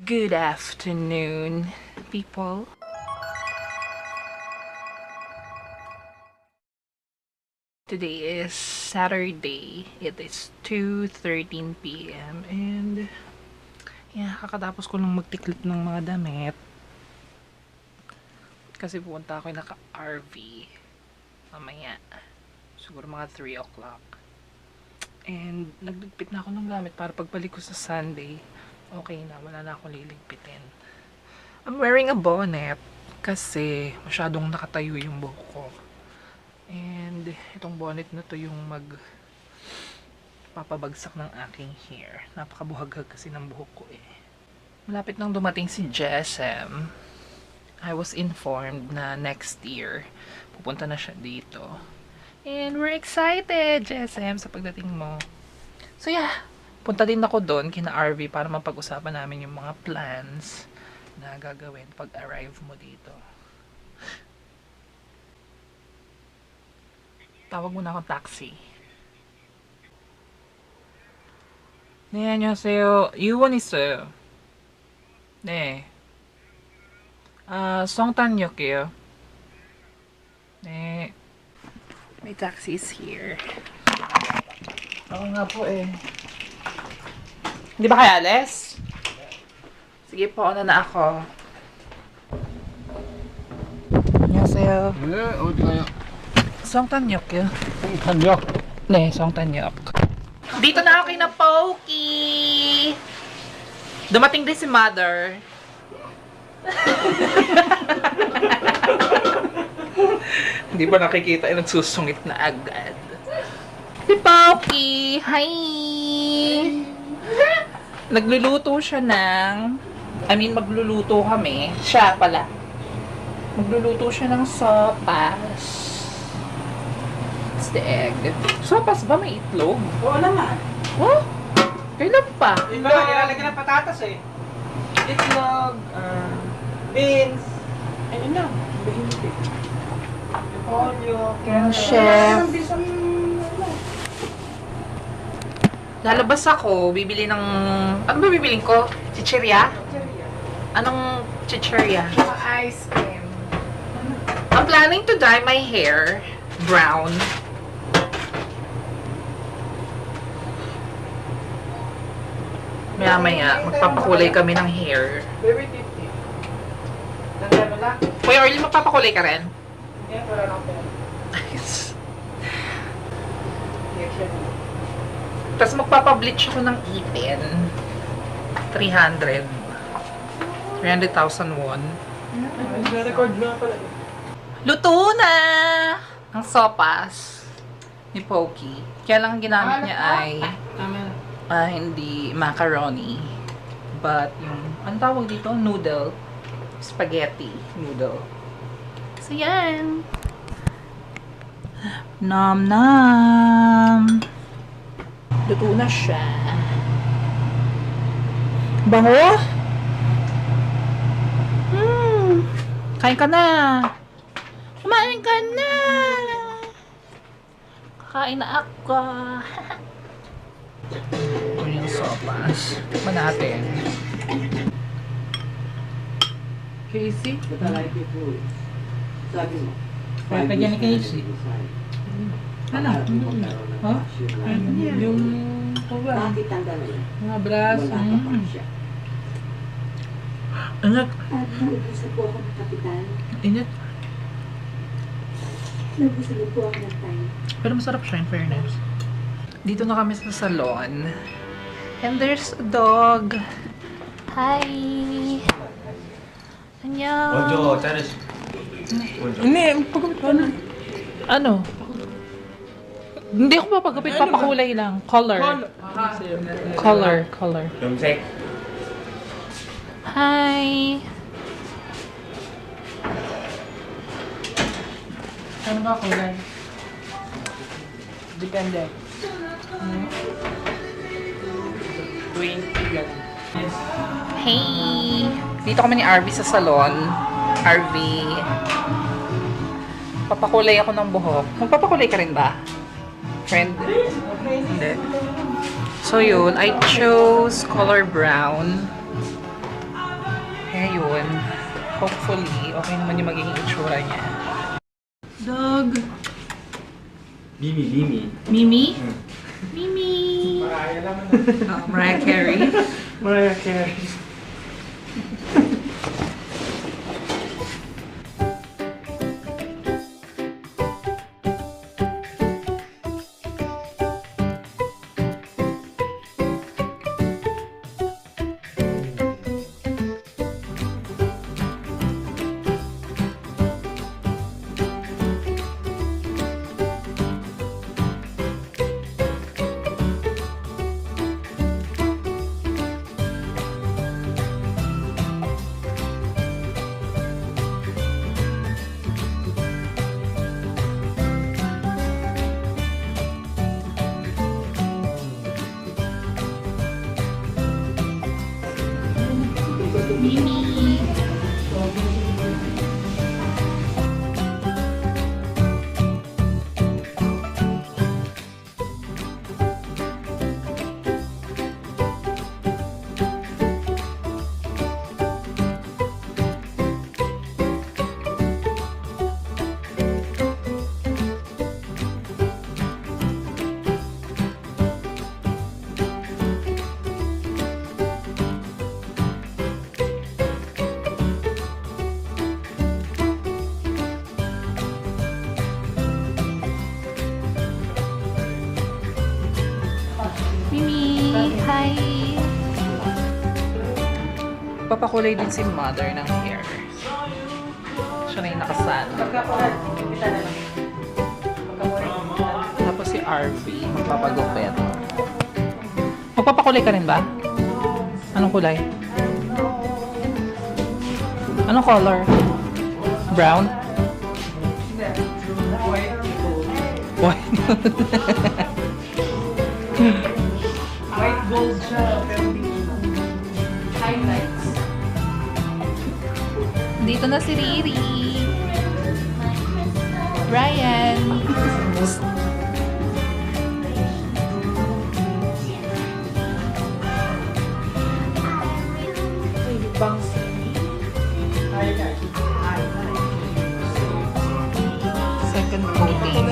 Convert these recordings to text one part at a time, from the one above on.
Good afternoon, people. Today is Saturday. It is 2:13 p.m. and yeah, kakatapos ko lang magtiklit ng mga damit. Kasi pupunta ako naka-RV mamaya. Siguro mga 3 o'clock. And nagligpit na ako ng gamit para pagbalik ko sa Sunday. Okay na, wala na akong liligpitin. I'm wearing a bonnet kasi masyadong nakatayo yung buhok ko. And itong bonnet na to yung papabagsak ng aking hair. Napakabuhaghag kasi ng buhok ko eh. Malapit nang dumating si JSM. I was informed na next year pupunta na siya dito. And we're excited, JSM, sa pagdating mo. So yeah, punta din ako doon kina RV para mapag-usapan namin yung mga plans na gagawin pag arrive mo dito. Tawag muna akong taxi. 네, 안녕하세요. 유원 있어요. 네. 성탄역이요. 네. May taxi is here. Oo nga po eh. Hindi ba kaya alis? Sige po, na ako. 안녕하세요. 네, 어디 가요? 성탄역이요. 성탄역? 네, 성탄역. Dito na ako kay na Pokey. Dumating din si Mother. Hindi ba nakikita? Nagsusungit na agad. Si Pokey! Hi! Nagluluto siya magluluto kami. Siya pala. Magluluto siya ng sopas. It's the egg. Sopas ba may itlog? Oo naman. Oh? Kailan pa? Ilalagyan ng patatas eh. Itlog, beans, ayun na. Pollo, Chef. Lalabas ako, bibili ng... Ano ba bibiling ko? Chichirya? Anong chichirya? ice cream. I'm planning to dye my hair brown. Maya-maya, magpapakulay kami ng hair. Very tipsy. Nandiyan mo lang? Kuya Orly, magpapakulay ka rin? Yan, wala nang pera. Nice. Injection. Tapos magpapableach ako ng ipin. 300,000 won. Record na pala. Luto na! Ang sopas ni Pokey. Kaya lang ang ginamit niya ay Tama na. hindi macaroni. But yung, ano tawag dito? Noodle. Spaghetti noodle. So yan. Nom nom. Luto na siya. Bango? Kain ka na. Kumain ka na. Kain na ako. Ito yung sopas. Tikman natin. Casey? Sabi mo. Kaya ka dyan ni Casey. Ano? Ha? Yung kuba. Bakit ang gano'n? Mga braso. Wala ka pa siya. Init. At nag-usap po ako ng kapitan. Init. Nag-usap po ako ng time. Pero masarap siya in fairness. Dito na kami sa salon. And there's a dog. Hi. Annyeong. 먼저 자르시. Hindi, pagkabit ka na. Ano? Hindi ako papagupit, papakulay lang. Color. Color. 염색. Hi. Ano ba kulay? Depende. 20 yan. Yes. Hey. Dito kami ni RV sa salon. RV. Papakulay ako ng buhok. Magpapakulay ka rin ba? Friend? Hindi. So yun, I chose color brown. ngayon, hopefully, okay naman yung magiging itsura niya. Dog! Mimi. Mimi? Mimi! Mariah Carey. Mariah Carey. Mimi! Hi! Papakulay din si mother ng hair. Siya na yung nakasan. Tapos si RV, magpapagupit. Magpapakulay ka rin ba? Anong kulay? Anong color? Brown? White. White gold siya, pero Highlights. Dito na si Riri. Ryan. Second coating.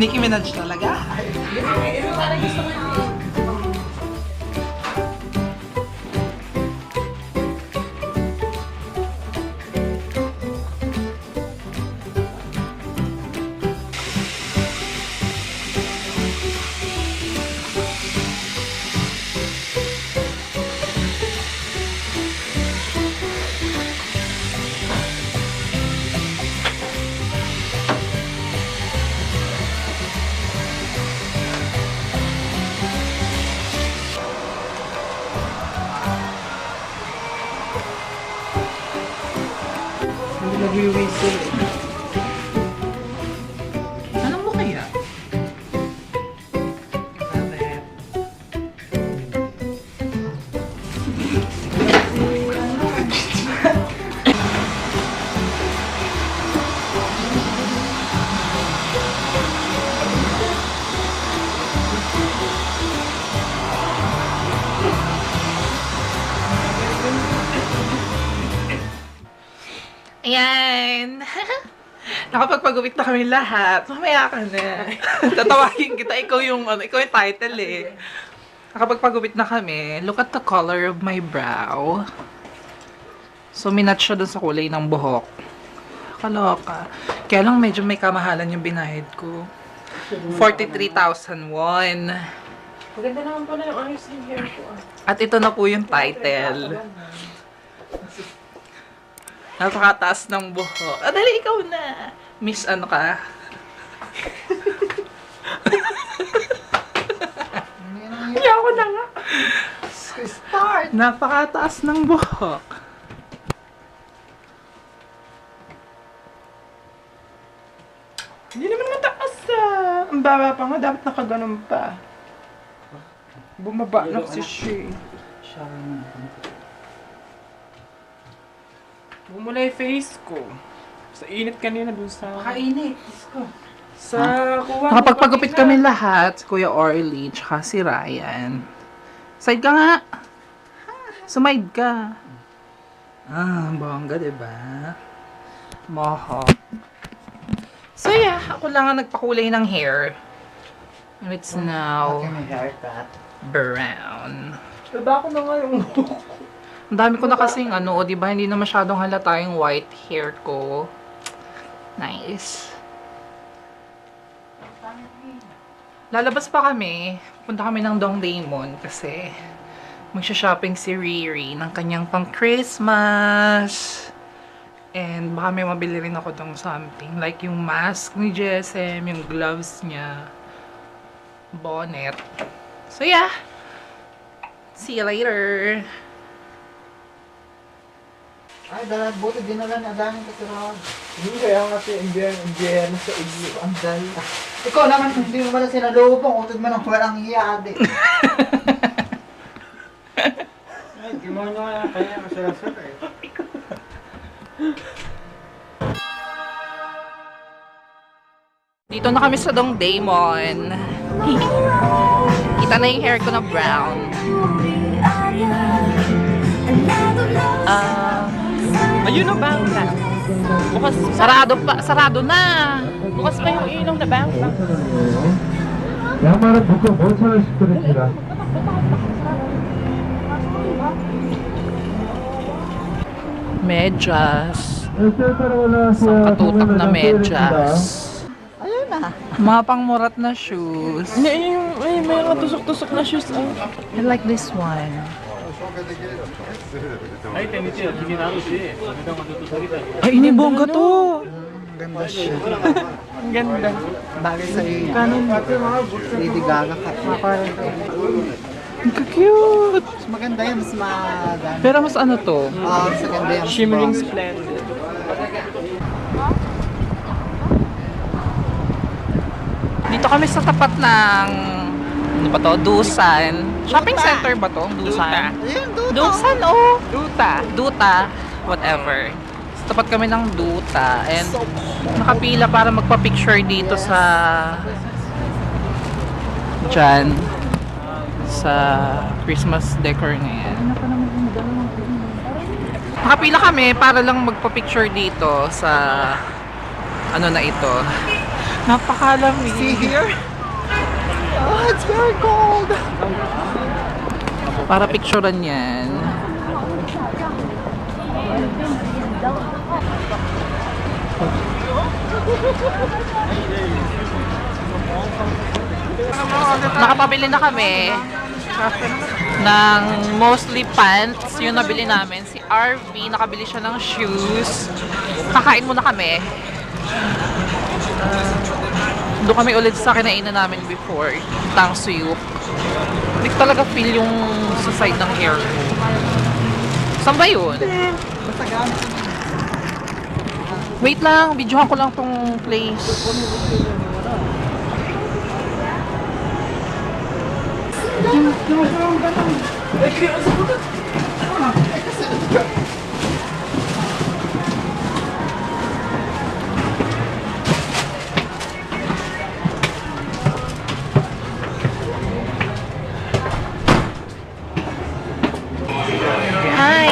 Nicki Minaj talaga? nagwi-whistle. Ano mo kaya? Ayan! Nakapagpagupit na kami lahat. Mamaya ka na. Tatawagin kita. Ikaw yung title eh. Nakapagpagupit na kami. Look at the color of my brow. So, minatch siya dun sa kulay ng buhok. Kaloka. Kaya lang medyo may kamahalan yung binayad ko. 43,000 won. Maganda naman pala yung ayos ng hair ko. At ito na po yung title. Napakataas ng buhok. Ah, dali, ikaw na. Miss, ano ka? Hindi ako na nga. Start! Napakataas ng buhok. Hindi naman mataas ah. Ang baba pa nga, dapat nakaganon pa. Bumaba na kasi siya. Bumula yung face ko. Sa init kanina dun sa... Kainit. Sa kuha. Nakapagpagupit kami lahat. Si Kuya Orly, tsaka si Ryan. Side ka nga. Sumide ka. Bongga, diba? Moho. So yeah, ako lang ang nagpakulay ng hair. And it's now brown. Diba ako na nga yung Ang dami ko na kasing diba? Hindi na masyadong halata yung white hair ko. Nice. Lalabas pa kami. Punta kami ng Dongdaemun kasi magsha-shopping si Riri ng kanyang pang-Christmas. And baka may mabili rin ako dong something. Like yung mask ni JSM, yung gloves niya, bonnet. So yeah. See you later. Ay, buti dinala na daming katirahan. Hindi kaya nga si Indiana sa iglo. Ang dali. Ikaw naman, hindi mo pala sinalubong. Utod mo nang walang hiya, ate. Ay, demonyo nga kaya masalasal eh. Dito na kami sa Dongdaemun. Kita na yung hair ko na brown. Ayun na bangka. Bukas Sarado na. pa yung ilaw na bangka. 양말은 보통 뭔 차를 신고 다닙니다. Medyas. 셀카로 올라와서 Katutak na medyas. Ayun na. Mga pangmurat na shoes. Hindi, may mga tusok-tusok na shoes. I like this one. Ay, ini bongga to. Ganda siya. Ang ganda. Bagay sa iyo. Kanin. Lady Gaga ka. Ang cute. Mas maganda yan, mas maganda. Pero mas ano to? Mas maganda yan. Shimmering splendid. Dito kami sa tapat ng ano ba to? Dusan. Shopping center ba to? Dusan? Ayun, doon. Dusan Duta. Whatever. Sa tapat kami ng Duta. And nakapila para magpa-picture dito sa dyan. Sa Christmas decor na yan. Nakapila kami para lang magpa-picture dito sa ano na ito. Napakalamig. See here? Oh, it's very cold. Para picturean yan. Nakapabili na kami ng mostly pants. Yung nabili namin. Si RV, nakabili siya ng shoes. Kakain muna kami. Doon kami ulit sa kinainan namin before. Tangsuyuk. Hindi ko talaga feel yung sa side ng hair ko. Saan ba yun? Basta gamit. Wait lang, videohan ko lang tong place. Hi!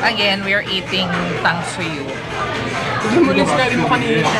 Again, we are eating tangsuyuk. Hindi mo lang sinabi mo kanina.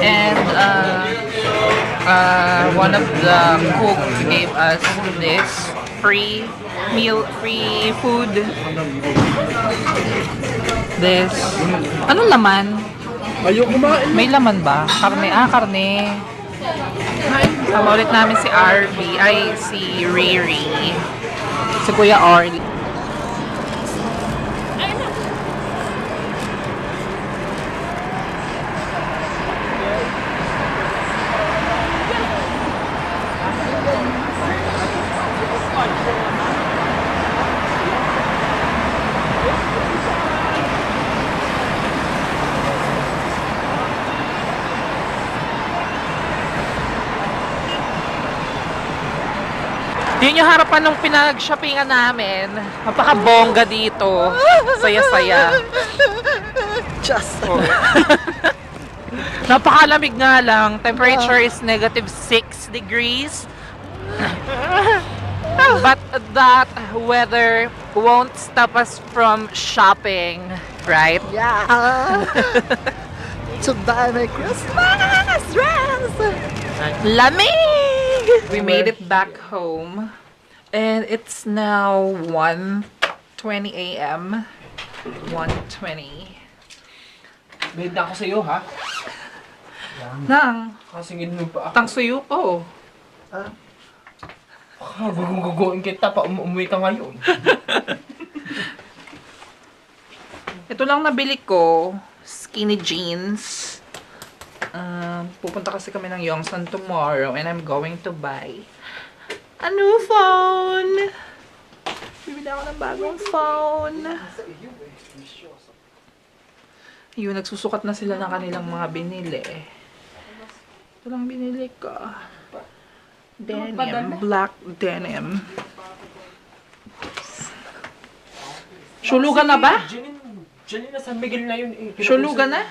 And one of the cooks gave us this free food. This, anong laman? Ayoko kumain. May laman ba? Karne. Karne. Sama ulit namin si RV, si Riri, si Kuya Orly. Yun yung harapan ng pinag-shoppingan namin. Napaka-bongga dito. Saya-saya. Just. Oh. Napakalamig nga lang. Temperature is -6 degrees. But that weather won't stop us from shopping, right? Yeah! To buy my Christmas dress! Lamig! We made it back home. And it's now 1:20 a.m. 1:20. Bed ako sa'yo, ha? Nang, Kasingin mo pa ako. tang suyo ko. Guguguguin kita pa. Umuwi ka ngayon. Ito lang nabili ko. Skinny jeans. Pupunta kasi kami ng Yongsan tomorrow and I'm going to buy a new phone. Bibili ako ng bagong phone. Yun, nagsusukat na sila ng kanilang mga binili. Ito lang binili ko. Denim. Black denim. Shulugan na ba? Janine na San Miguel na yun eh. Shulugan na?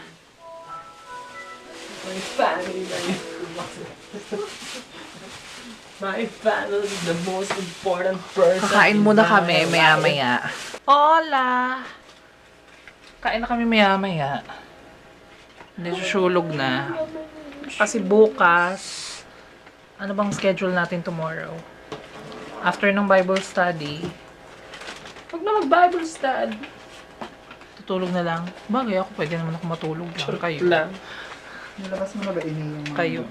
My family na yun. My family is the most important person. Kakain muna in my kami, life. maya-maya. Hola! Kain na kami maya-maya. Hindi susulog na. Kasi bukas, ano bang schedule natin tomorrow? After ng Bible study, wag na mag-Bible study. Tutulog na lang. Bagay ako, pwede naman ako matulog lang. Kayo. Lang. Nilabas mo na ba ini yung... Kayo.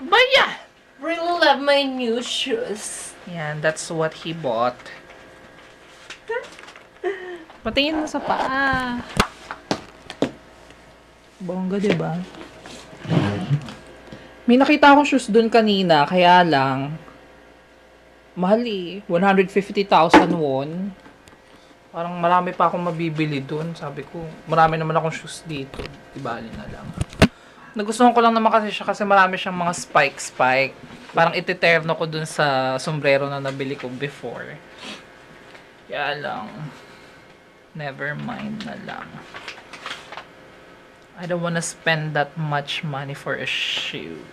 Baya! Really love my new shoes. Yan, that's what he bought. Patingin mo sa paa. Bongga, diba? May nakita akong shoes dun kanina, kaya lang, mahal eh. 150,000 won. Parang marami pa akong mabibili dun. Sabi ko, marami naman akong shoes dito. Ibali na lang. Nagustuhan ko lang naman kasi siya kasi marami siyang mga spike. Parang ititerno ko dun sa sombrero na nabili ko before. Kaya lang, never mind na lang. I don't wanna spend that much money for a shoe.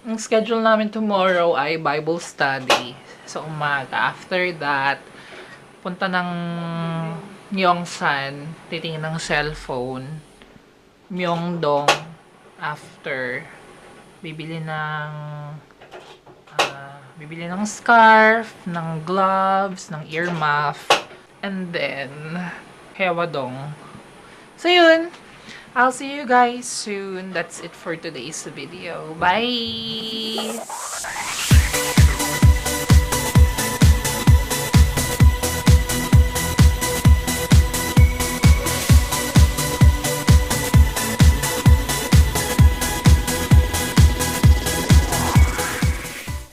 Ang schedule namin tomorrow ay Bible study sa umaga. After that, punta ng Yongsan, titingin ng cellphone. Myeongdong, after, bibili ng scarf, ng gloves, ng ear muff, and then Haewadong. So yun, I'll see you guys soon. That's it for today's video. Bye!